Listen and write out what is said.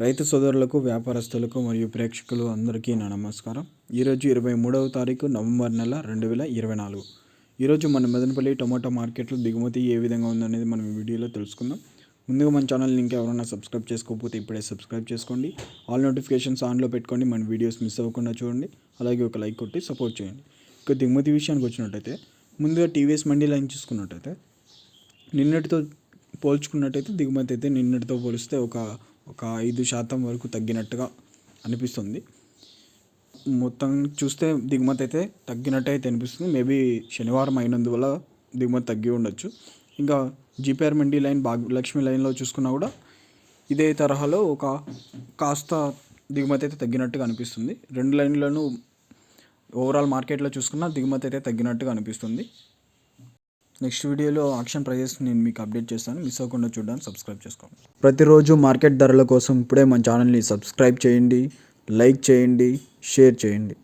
రైతు సోదరులకు, వ్యాపారస్తులకు మరియు ప్రేక్షకులు అందరికీ నా నమస్కారం. ఈరోజు 23వ తారీఖు నవంబర్ నెల 2024. ఈరోజు మన మదనపల్లి టొమాటో మార్కెట్లో దిగుమతి ఏ విధంగా ఉందనేది మనం ఈ వీడియోలో తెలుసుకుందాం. ముందుగా మన ఛానల్ని ఇంకా ఎవరైనా సబ్స్క్రైబ్ చేసుకోకపోతే ఇప్పుడే సబ్స్క్రైబ్ చేసుకోండి. ఆల్ నోటిఫికేషన్స్ ఆన్లో పెట్టుకోండి. మన వీడియోస్ మిస్ అవ్వకుండా చూడండి. అలాగే ఒక లైక్ కొట్టి సపోర్ట్ చేయండి. ఇక దిగుమతి విషయానికి వచ్చినట్టయితే ముందుగా టీవీఎస్ మండీ లైన్ చూసుకున్నట్టయితే నిన్నటితో పోల్చుకున్నట్టయితే దిగుమతి అయితే నిన్నటితో పోలిస్తే ఒక 5% వరకు తగ్గినట్టుగా అనిపిస్తుంది. మొత్తం చూస్తే దిగుమతి అయితే తగ్గినట్టయితే అనిపిస్తుంది. మేబీ శనివారం అయినందువల్ల దిగుమతి తగ్గి ఉండొచ్చు. ఇంకా జీపీఆర్ మండీ లైన్, భాగ్యలక్ష్మి లైన్లో చూసుకున్నా కూడా ఇదే తరహాలో కాస్త దిగుమతి అయితే తగ్గినట్టుగా అనిపిస్తుంది. రెండు లైన్లను ఓవరాల్ మార్కెట్లో చూసుకున్నా దిగుమతి అయితే తగ్గినట్టుగా అనిపిస్తుంది. నెక్స్ట్ వీడియోలో ఆక్షన్ ప్రైజెస్ నేను మీకు అప్డేట్ చేస్తాను. మిస్ అవ్వకుండా చూడడానికి సబ్స్క్రైబ్ చేసుకోండి. ప్రతిరోజు మార్కెట్ ధరల కోసం ఇప్పుడే మన ఛానల్ని సబ్స్క్రైబ్ చేయండి, లైక్ చేయండి, షేర్ చేయండి.